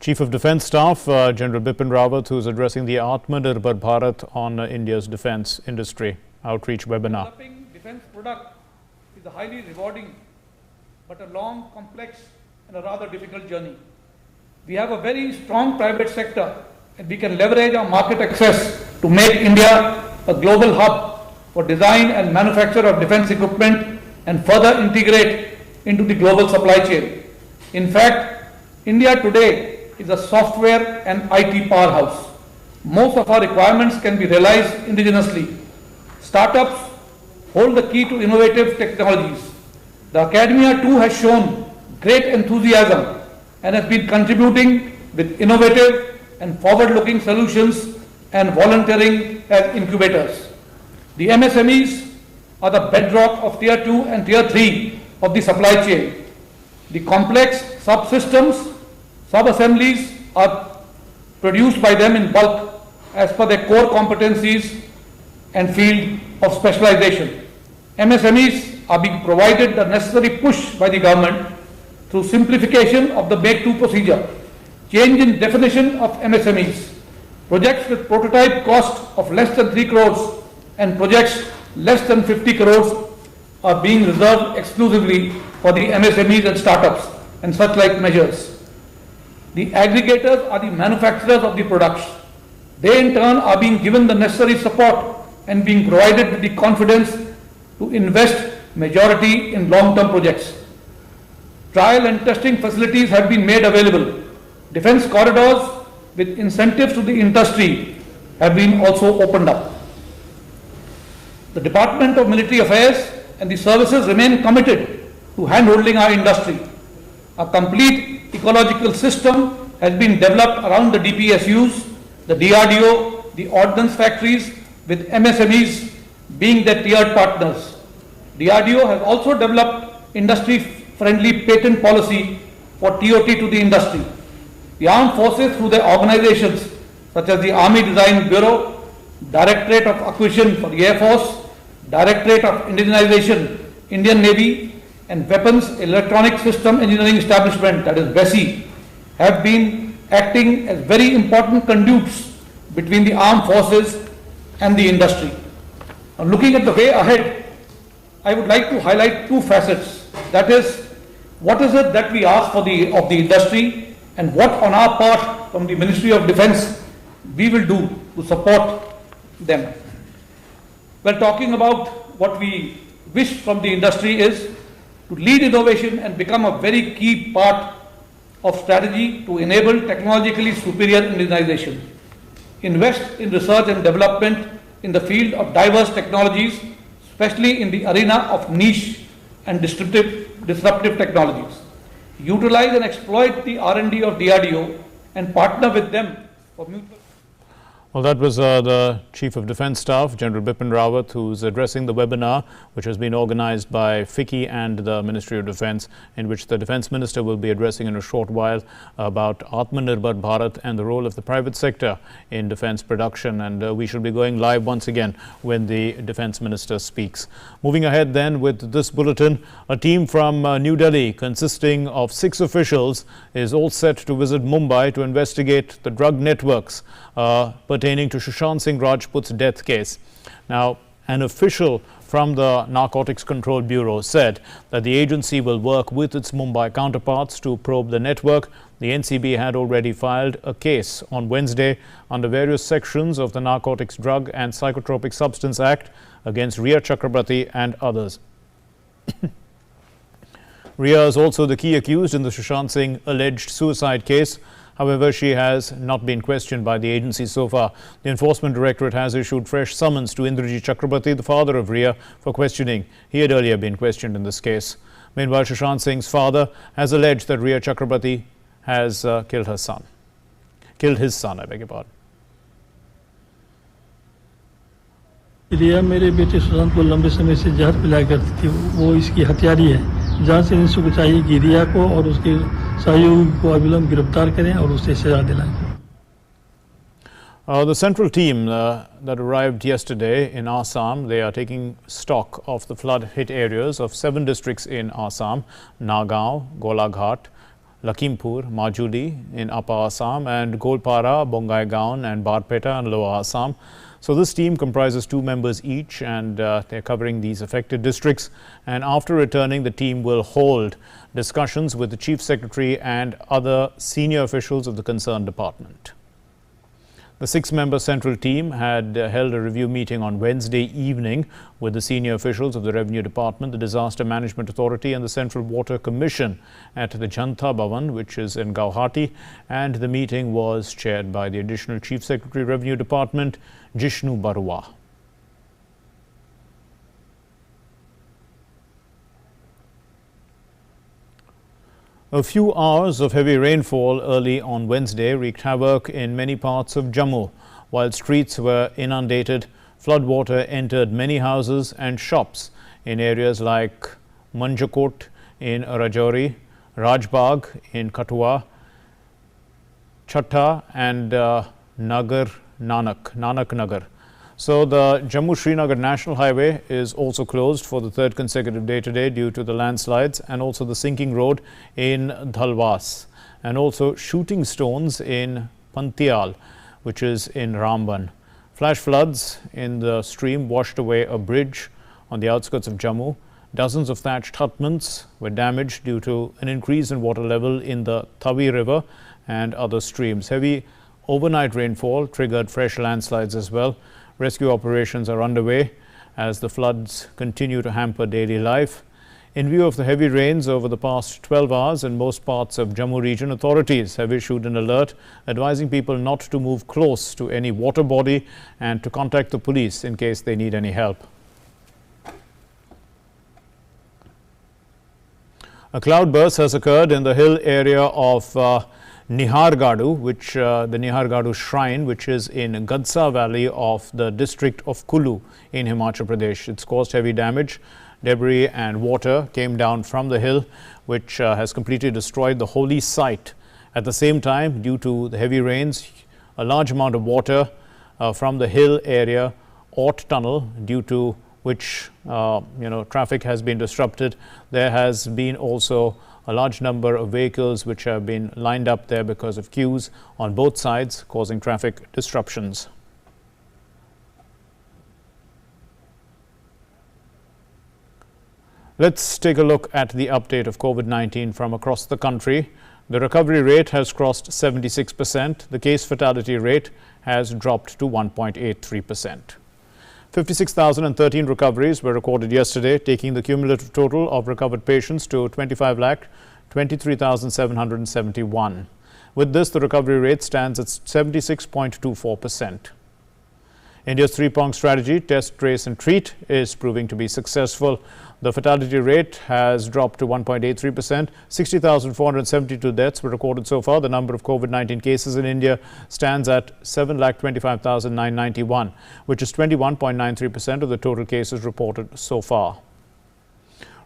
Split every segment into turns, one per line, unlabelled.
Chief of Defence Staff, General Bipin Rawat, who is addressing the Atmanirbhar Bharat on India's defence industry outreach webinar.
Developing defence product is a highly rewarding but a long, complex and a rather difficult journey. We have a very strong private sector and we can leverage our market access to make India a global hub for design and manufacture of defence equipment and further integrate into the global supply chain. In fact, India today is a software and IT powerhouse. Most of our requirements can be realized indigenously. Startups hold the key to innovative technologies. The academia too has shown great enthusiasm and has been contributing with innovative and forward-looking solutions and volunteering as incubators. The MSMEs are the bedrock of Tier 2 and Tier 3 of the supply chain. The complex subsystems, sub-assemblies are produced by them in bulk as per their core competencies and field of specialization. MSMEs are being provided the necessary push by the government through simplification of the Make-2 procedure, change in definition of MSMEs, projects with prototype cost of less than 3 crores and projects less than 50 crores are being reserved exclusively for the MSMEs and startups and such like measures. The aggregators are the manufacturers of the products. They in turn are being given the necessary support and being provided with the confidence to invest majority in long-term projects. Trial and testing facilities have been made available. Defence corridors with incentives to the industry have been also opened up. The Department of Military Affairs and the services remain committed to hand-holding our industry. A complete ecological system has been developed around the DPSUs, the DRDO, the ordnance factories, with MSMEs being their tiered partners. DRDO has also developed industry-friendly patent policy for TOT to the industry. The armed forces through their organizations such as the Army Design Bureau, Directorate of Acquisition for the Air Force, Directorate of Indigenization, Indian Navy, and Weapons Electronic System Engineering Establishment, that is WESI, have been acting as very important conduits between the armed forces and the industry. Now, looking at the way ahead, I would like to highlight two facets. That is, what is it that we ask of the industry and what on our part from the Ministry of Defence we will do to support them. Well, talking about what we wish from the industry is to lead innovation and become a very key part of strategy to enable technologically superior indigenization. Invest in research and development in the field of diverse technologies, especially in the arena of niche and disruptive technologies. Utilize and exploit the R&D of DRDO and partner with them for mutual.
Well, that was the Chief of Defence Staff, General Bipin Rawat, who's addressing the webinar, which has been organized by FICCI and the Ministry of Defence, in which the Defence Minister will be addressing in a short while about Atmanirbhar Bharat and the role of the private sector in defence production. And we shall be going live once again when the Defence Minister speaks. Moving ahead then with this bulletin, a team from New Delhi consisting of 6 officials is all set to visit Mumbai to investigate the drug networks pertaining to Sushant Singh Rajput's death case. Now, an official from the Narcotics Control Bureau said that the agency will work with its Mumbai counterparts to probe the network. The NCB had already filed a case on Wednesday under various sections of the Narcotics Drug and Psychotropic Substance Act against Riya Chakrabarti and others. Riya is also the key accused in the Sushant Singh alleged suicide case. However, she has not been questioned by the agency so far. The Enforcement Directorate has issued fresh summons to Indrajit Chakrabarti, the father of Riya, for questioning. He had earlier been questioned in this case. Meanwhile, Sushant Singh's father has alleged that Riya Chakrabarti has killed his son, I beg your pardon.
रिया मेरे बेटे सुशांत को लंबे समय से जहर पिलाया करती थी। वो इसकी हत्यारी है। जांच से इंस्पेक्टर को चाहिए कि रिया को और उसके सहयोगी को अविलंब गिरफ्तार करें और उसे सजा दिलाएं।
The central team that arrived yesterday in Assam, they are taking stock of the flood-hit areas of 7 districts in Assam: Nagaon, Golaghat, Lakhimpur, Majuli in Upper Assam, and Golpara, Bongaigaon and Barpeta in Lower Assam. So this team comprises 2 members each, and they're covering these affected districts. And after returning, the team will hold discussions with the Chief Secretary and other senior officials of the concerned department. The 6-member central team had held a review meeting on Wednesday evening with the senior officials of the Revenue Department, the Disaster Management Authority and the Central Water Commission at the Janta Bhavan, which is in Guwahati, and the meeting was chaired by the Additional Chief Secretary, Revenue Department, Jishnu Barua. A few hours of heavy rainfall early on Wednesday wreaked havoc in many parts of Jammu. While streets were inundated, floodwater entered many houses and shops in areas like Manjakot in Rajouri, Rajbagh in Kathua, Chatta and Nanak Nagar. So the Jammu-Srinagar National Highway is also closed for the 3rd consecutive day today due to the landslides, and also the sinking road in Dhalwas, and also shooting stones in Pantial, which is in Ramban. Flash floods in the stream washed away a bridge on the outskirts of Jammu. Dozens of thatched hutments were damaged due to an increase in water level in the Tavi River and other streams. Heavy overnight rainfall triggered fresh landslides as well. Rescue operations are underway as the floods continue to hamper daily life. In view of the heavy rains over the past 12 hours in most parts of Jammu region, authorities have issued an alert advising people not to move close to any water body and to contact the police in case they need any help. A cloudburst has occurred in the hill area of Nihargadu, which the Nihargadu shrine, which is in Gadsa Valley of the district of Kulu in Himachal Pradesh. It's caused heavy damage. Debris and water came down from the hill, which has completely destroyed the holy site. At the same time, due to the heavy rains, a large amount of water from the hill area, Ort Tunnel, due to which traffic has been disrupted. There has been also a large number of vehicles which have been lined up there because of queues on both sides, causing traffic disruptions. Let's take a look at the update of COVID-19 from across the country. The recovery rate has crossed 76%. The case fatality rate has dropped to 1.83%. 56,013 recoveries were recorded yesterday, taking the cumulative total of recovered patients to 25,23,771. With this, the recovery rate stands at 76.24%. India's three-pronged strategy, test, trace and treat, is proving to be successful. The fatality rate has dropped to 1.83%. 60,472 deaths were recorded so far. The number of COVID-19 cases in India stands at 7,25,991, which is 21.93% of the total cases reported so far.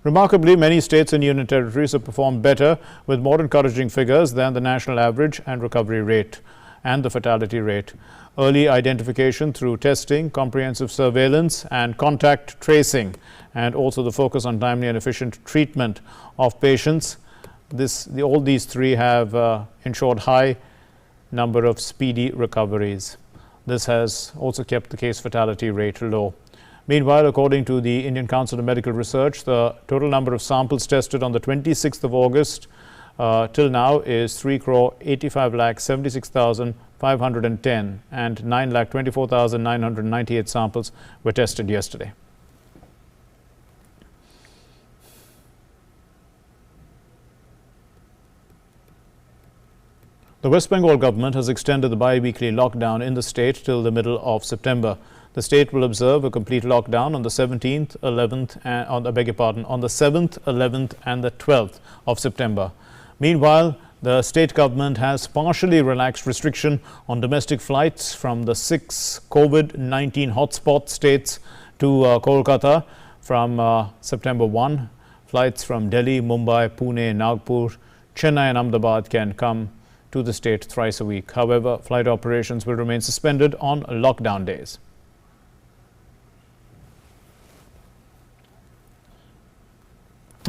Remarkably, many states and union territories have performed better with more encouraging figures than the national average and recovery rate and the fatality rate. Early identification through testing, comprehensive surveillance and contact tracing, and also the focus on timely and efficient treatment of patients. All these three have ensured high number of speedy recoveries. This has also kept the case fatality rate low. Meanwhile, according to the Indian Council of Medical Research, the total number of samples tested on the 26th of August till now is 3,85,76,510 and 9,24,998 samples were tested yesterday. The West Bengal government has extended the bi-weekly lockdown in the state till the middle of September. The state will observe a complete lockdown on the 17th, 11th, and on the 7th, 11th, and the 12th of September. Meanwhile, the state government has partially relaxed restriction on domestic flights from the 6 COVID-19 hotspot states to Kolkata from September 1. Flights from Delhi, Mumbai, Pune, Nagpur, Chennai and Ahmedabad can come to the state thrice a week. However, flight operations will remain suspended on lockdown days.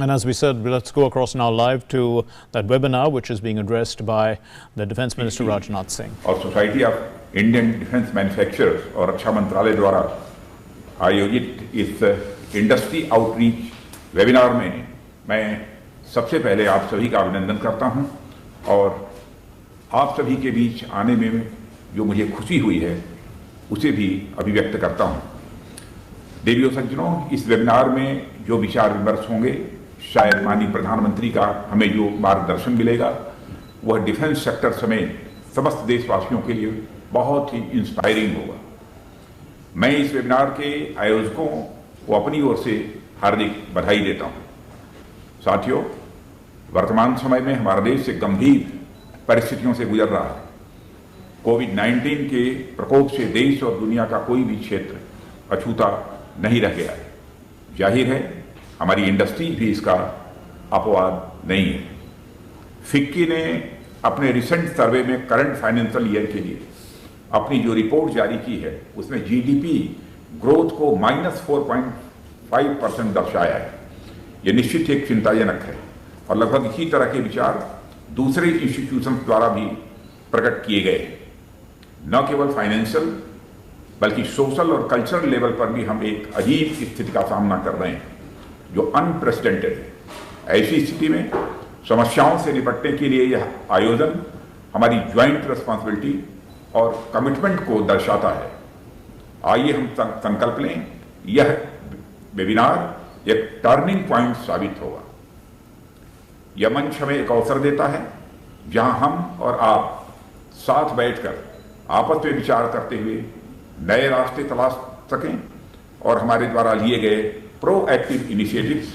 And as we said, let's go across now live to that webinar, which is being addressed by the Defence Minister Rajnath Singh.
और society of Indian defence manufacturers और रक्षा मंत्रालय द्वारा आयोजित इस industry outreach webinar में मैं सबसे पहले आप सभी का अभिनंदन करता हूं और आप सभी के बीच आने में जो मुझे खुशी हुई है उसे भी अभिव्यक्त करता हूं। देवियों सज्जनों, इस वेबिनार में जो विचार विमर्श होंगे, शायद माननीय प्रधानमंत्री का हमें जो मार्गदर्शन मिलेगा वह डिफेंस सेक्टर समेत समस्त देशवासियों के लिए बहुत ही इंस्पायरिंग होगा। मैं इस वेबिनार के आयोजकों को अपनी ओर से हार्दिक बधाई देता हूं। साथियों, वर्तमान समय में हमारा देश एक गंभीर परिस्थितियों से गुजर रहा है। कोविड-19 के प्रकोप से देश और दुनिया का कोई भी क्षेत्र अछूता नहीं रह गया है। जाहिर है हमारी इंडस्ट्री भी इसका अपवाद नहीं है। फिक्की ने अपने रिसेंट सर्वे में करंट फाइनेंशियल ईयर के लिए अपनी जो रिपोर्ट जारी की है उसमें जीडीपी ग्रोथ को -4.5% दर्शाया है। यह निश्चित एक चिंताजनक है और लगभग इसी तरह के विचार दूसरे इंस्टीट्यूशन द्वारा भी प्रकट किए गए हैं। न केवल फाइनेंशियल बल्कि सोशल और कल्चरल लेवल पर भी हम एक अजीब स्थिति का सामना कर रहे हैं जो अनप्रेसिडेंटेड है। ऐसी स्थिति में समस्याओं से निपटने के लिए यह आयोजन हमारी ज्वाइंट रिस्पॉन्सिबिलिटी और कमिटमेंट को दर्शाता है। आइए हम संकल्प लें, यह वेबिनार एक टर्निंग पॉइंट साबित होगा। यह मंच हमें एक अवसर देता है जहां हम और आप साथ बैठकर आपस में विचार करते हुए नए रास्ते तलाश सकें और हमारे द्वारा लिए गए प्रोएक्टिव इनिशिएटिव्स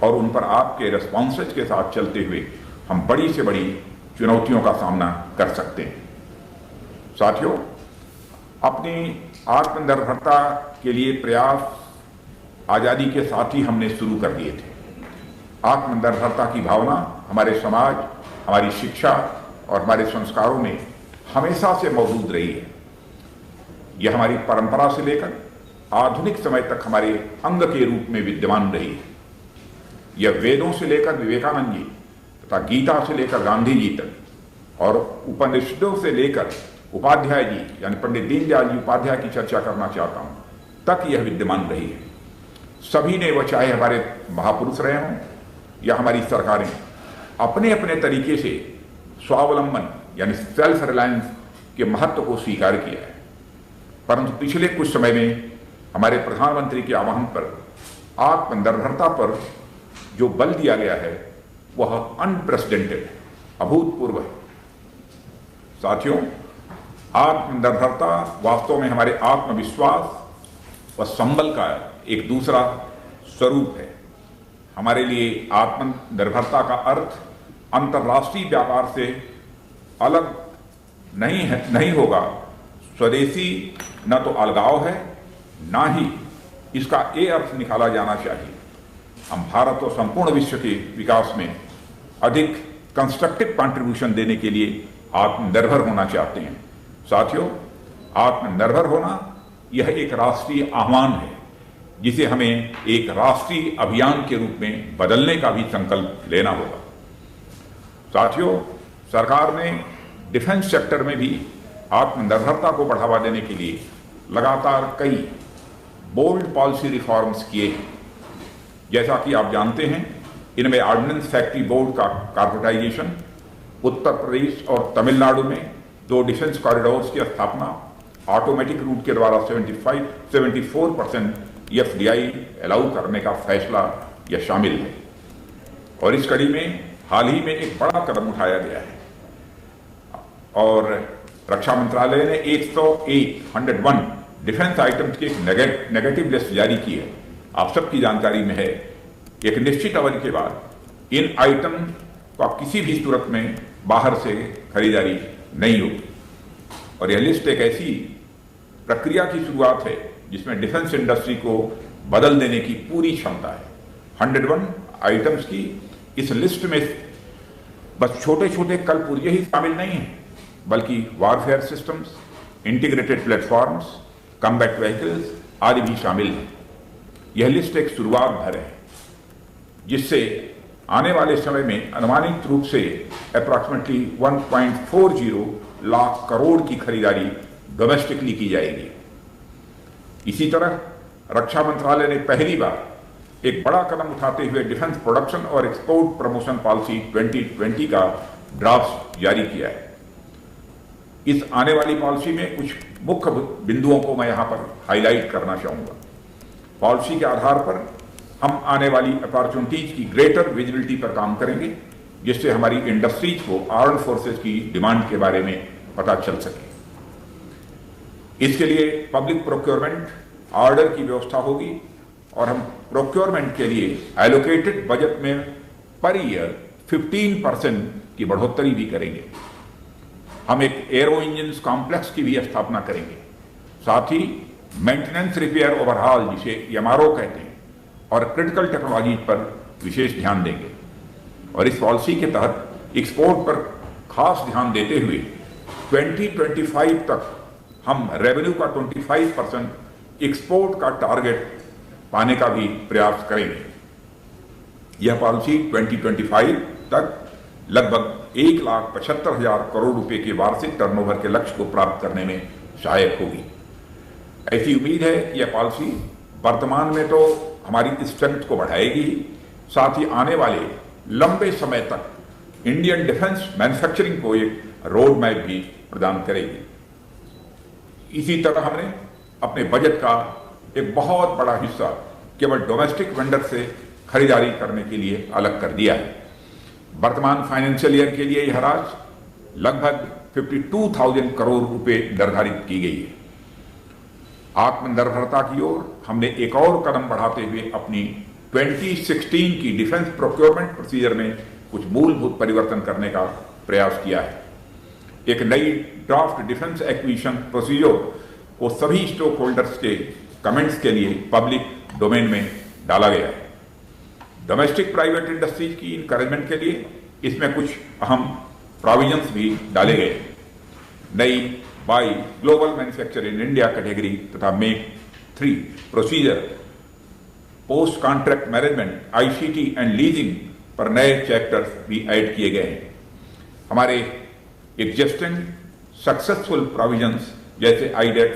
और उन पर आपके रेस्पॉन्सेज के साथ चलते हुए हम बड़ी से बड़ी चुनौतियों का सामना कर सकते हैं। साथियों, अपनी आत्मनिर्भरता के लिए प्रयास आज़ादी के साथ ही हमने शुरू कर दिए थे। आत्मनिर्भरता की भावना हमारे समाज, हमारी शिक्षा और हमारे संस्कारों में हमेशा से मौजूद रही है। यह हमारी परंपरा से लेकर आधुनिक समय तक हमारे अंग के रूप में विद्यमान रही है। यह वेदों से लेकर विवेकानंद जी तथा गीता से लेकर गांधी जी तक और उपनिषदों से लेकर उपाध्याय जी यानी पंडित दीनदयाल जी उपाध्याय की चर्चा करना चाहता हूं तक यह विद्यमान रही है। सभी ने, वह चाहे हमारे महापुरुष रहे हों या हमारी सरकारें, अपने अपने तरीके से स्वावलंबन यानी सेल्फ रिलायंस के महत्व को स्वीकार किया है। परंतु पिछले कुछ समय में हमारे प्रधानमंत्री के आह्वान पर आत्मनिर्भरता पर जो बल दिया गया है वह अनप्रेसिडेंटेड, अभूतपूर्व है। साथियों, आत्मनिर्भरता वास्तव में हमारे आत्मविश्वास व संबल का एक दूसरा स्वरूप है। हमारे लिए आत्मनिर्भरता का अर्थ अंतर्राष्ट्रीय व्यापार से अलग नहीं होगा। स्वदेशी न तो अलगाव है, ना ही इसका ये अर्थ निकाला जाना चाहिए। हम भारत और संपूर्ण विश्व के विकास में अधिक कंस्ट्रक्टिव कंट्रीब्यूशन देने के लिए आत्मनिर्भर होना चाहते हैं। साथियों, आत्मनिर्भर होना यह एक राष्ट्रीय आह्वान है जिसे हमें एक राष्ट्रीय अभियान के रूप में बदलने का भी संकल्प लेना होगा। साथियों, सरकार ने डिफेंस सेक्टर में भी आत्मनिर्भरता को बढ़ावा देने के लिए लगातार कई बोल्ड पॉलिसी रिफॉर्म्स किए हैं। जैसा कि आप जानते हैं, इनमें ऑर्डिनेंस फैक्ट्री बोर्ड का कॉर्पोरेटाइजेशन, उत्तर प्रदेश और तमिलनाडु में 2 डिफेंस कॉरिडोर्स की स्थापना, ऑटोमेटिक रूट के द्वारा 74% एफडीआई अलाउ करने का फैसला यह शामिल है। और इस कड़ी में हाल ही में एक बड़ा कदम उठाया गया है और रक्षा मंत्रालय ने 101 डिफेंस आइटम्स की एक नेगेटिव लिस्ट जारी की है। आप सबकी जानकारी में है, एक निश्चित अवधि के बाद इन आइटम का किसी भी सूरत में बाहर से खरीदारी नहीं होगी। और यह लिस्ट एक ऐसी प्रक्रिया की शुरुआत है जिसमें डिफेंस इंडस्ट्री को बदल देने की पूरी क्षमता है। 101 आइटम्स की इस लिस्ट में बस छोटे छोटे कलपुर्जे ही शामिल नहीं हैं, बल्कि warfare systems, integrated platforms, combat vehicles आदि भी शामिल हैं। यह लिस्ट एक शुरुआत भर है। जिससे आने वाले समय में अनुमानित रूप से अप्रॉक्सीमेटली 1.40 लाख करोड़ की खरीदारी डोमेस्टिकली की जाएगी। इसी तरह रक्षा मंत्रालय ने पहली बार एक बड़ा कदम उठाते हुए डिफेंस प्रोडक्शन और एक्सपोर्ट प्रमोशन पॉलिसी 2020 का ड्राफ्ट जारी किया है। इस आने वाली पॉलिसी में कुछ मुख्य बिंदुओं को मैं यहां पर हाईलाइट करना चाहूंगा। पॉलिसी के आधार पर हम आने वाली अपॉर्चुनिटीज की ग्रेटर विजिबिलिटी पर काम करेंगे, जिससे हमारी इंडस्ट्रीज को आर्म्ड फोर्सेज की डिमांड के बारे में पता चल सके। इसके लिए पब्लिक प्रोक्योरमेंट ऑर्डर की व्यवस्था होगी और हम प्रोक्योरमेंट के लिए एलोकेटेड बजट में पर ईयर 15% की बढ़ोतरी भी करेंगे। हम एक एरो इंजन कॉम्प्लेक्स की भी स्थापना करेंगे। साथ ही मेंटेनेंस, रिपेयर, ओवरहॉल जिसे MRO कहते हैं और क्रिटिकल टेक्नोलॉजी पर विशेष ध्यान देंगे। और इस पॉलिसी के तहत एक्सपोर्ट पर खास ध्यान देते हुए 2025 तक हम रेवेन्यू का 25% एक्सपोर्ट का टारगेट पाने का भी प्रयास करेंगे। यह पॉलिसी 2025 तक लगभग 1,75,000 करोड़ रुपए के वार्षिक टर्नओवर के लक्ष्य को प्राप्त करने में सहायक होगी। ऐसी उम्मीद है कि यह पॉलिसी वर्तमान में तो हमारी स्ट्रेंथ को बढ़ाएगी, साथ ही आने वाले लंबे समय तक इंडियन डिफेंस मैन्युफैक्चरिंग को एक रोड मैप भी प्रदान करेगी। इसी तरह हमने अपने बजट का एक बहुत बड़ा हिस्सा केवल डोमेस्टिक वेंडर से खरीदारी करने के लिए अलग कर दिया है। वर्तमान फाइनेंशियल ईयर के लिए यह राशि लगभग 52,000 करोड़ रुपए निर्धारित की गई है। आत्मनिर्भरता की ओर हमने एक और कदम बढ़ाते हुए अपनी 2016 की डिफेंस प्रोक्योरमेंट प्रोसीजर में कुछ मूलभूत परिवर्तन करने का प्रयास किया है। एक नई ड्राफ्ट डिफेंस एक्विजिशन प्रोसीजर को सभी स्टेक होल्डर्स के कमेंट्स के लिए पब्लिक डोमेन में डाला गया है। डोमेस्टिक प्राइवेट इंडस्ट्रीज की इंकरेजमेंट के लिए इसमें कुछ अहम प्रोविजंस भी डाले गए। नई buy global manufacture in India category तथा make 3 procedure, post contract management, ICT and leasing पर नए चैप्टर्स भी ऐड किए गए हैं। हमारे एग्जिस्टिंग सक्सेसफुल प्रोविजंस जैसे IDEX,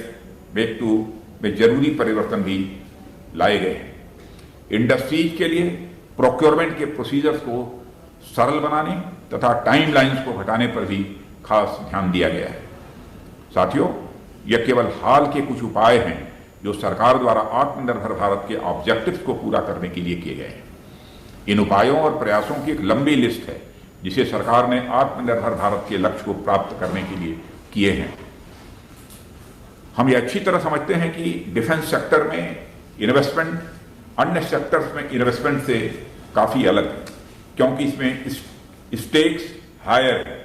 मेक 2 में जरूरी परिवर्तन भी लाए गए हैं। इंडस्ट्रीज के लिए प्रोक्योरमेंट के प्रोसीजर्स को सरल बनाने तथा टाइमलाइंस को घटाने पर भी खास ध्यान दिया गया है। साथियों, यह केवल हाल के कुछ उपाय हैं जो सरकार द्वारा आत्मनिर्भर भारत के ऑब्जेक्टिव्स को पूरा करने के लिए किए गए हैं। इन उपायों और प्रयासों की एक लंबी लिस्ट है जिसे सरकार ने आत्मनिर्भर भारत के लक्ष्य को प्राप्त करने के लिए किए हैं। हम ये अच्छी तरह समझते हैं कि डिफेंस सेक्टर में इन्वेस्टमेंट अन्य सेक्टर्स में इन्वेस्टमेंट से काफी अलग है, क्योंकि इसमें स्टेक्स हायर है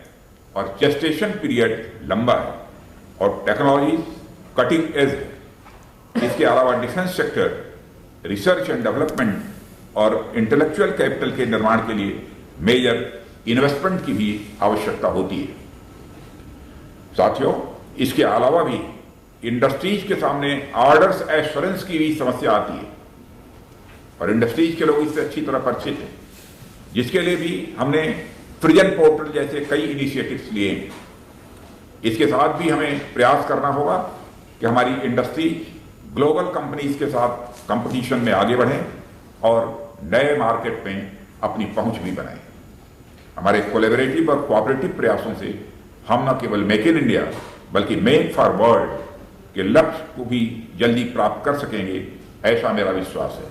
और जेस्टेशन पीरियड लंबा है और टेक्नोलॉजी कटिंग एज है। इसके अलावा defence sector research and development और इंटेलेक्चुअल कैपिटल के निर्माण के लिए मेजर इन्वेस्टमेंट की भी आवश्यकता होती है। साथियों, इसके अलावा भी इंडस्ट्रीज के सामने ऑर्डर्स एश्योरेंस की भी समस्या आती है और इंडस्ट्रीज के लोग इससे अच्छी तरह परिचित हैं, जिसके लिए भी हमने फ्रिजन पोर्टल जैसे कई इनिशिएटिव्स लिए हैं। इसके साथ भी हमें प्रयास करना होगा कि हमारी इंडस्ट्री ग्लोबल कंपनीज के साथ कंपटीशन में आगे बढ़े और नए मार्केट में अपनी पहुंच भी बनाए। हमारे कोलैबोरेटिव और कोऑपरेटिव प्रयासों से हम न केवल मेक इन इंडिया बल्कि मेक फॉर वर्ल्ड के लक्ष्य को भी जल्दी प्राप्त कर सकेंगे, ऐसा मेरा विश्वास है।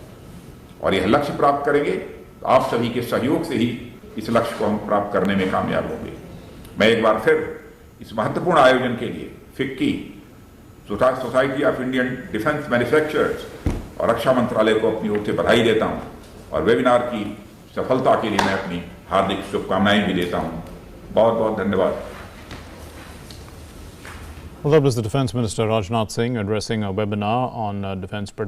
और यह लक्ष्य प्राप्त करेंगे तो आप सभी के सहयोग से ही इस लक्ष्य को हम प्राप्त करने में कामयाब होंगे। मैं एक बार फिर इस महत्वपूर्ण आयोजन के लिए FICCI, society of Indian defence manufacturers और रक्षा मंत्रालय को अपनी ओर से बधाई देता हूं और वेबिनार की सफलता के लिए मैं अपनी हार्दिक शुभकामनाएं भी देता हूं। बहुत बहुत धन्यवाद।
Well, that was the Defence Minister Rajnath Singh addressing a webinar on defence production.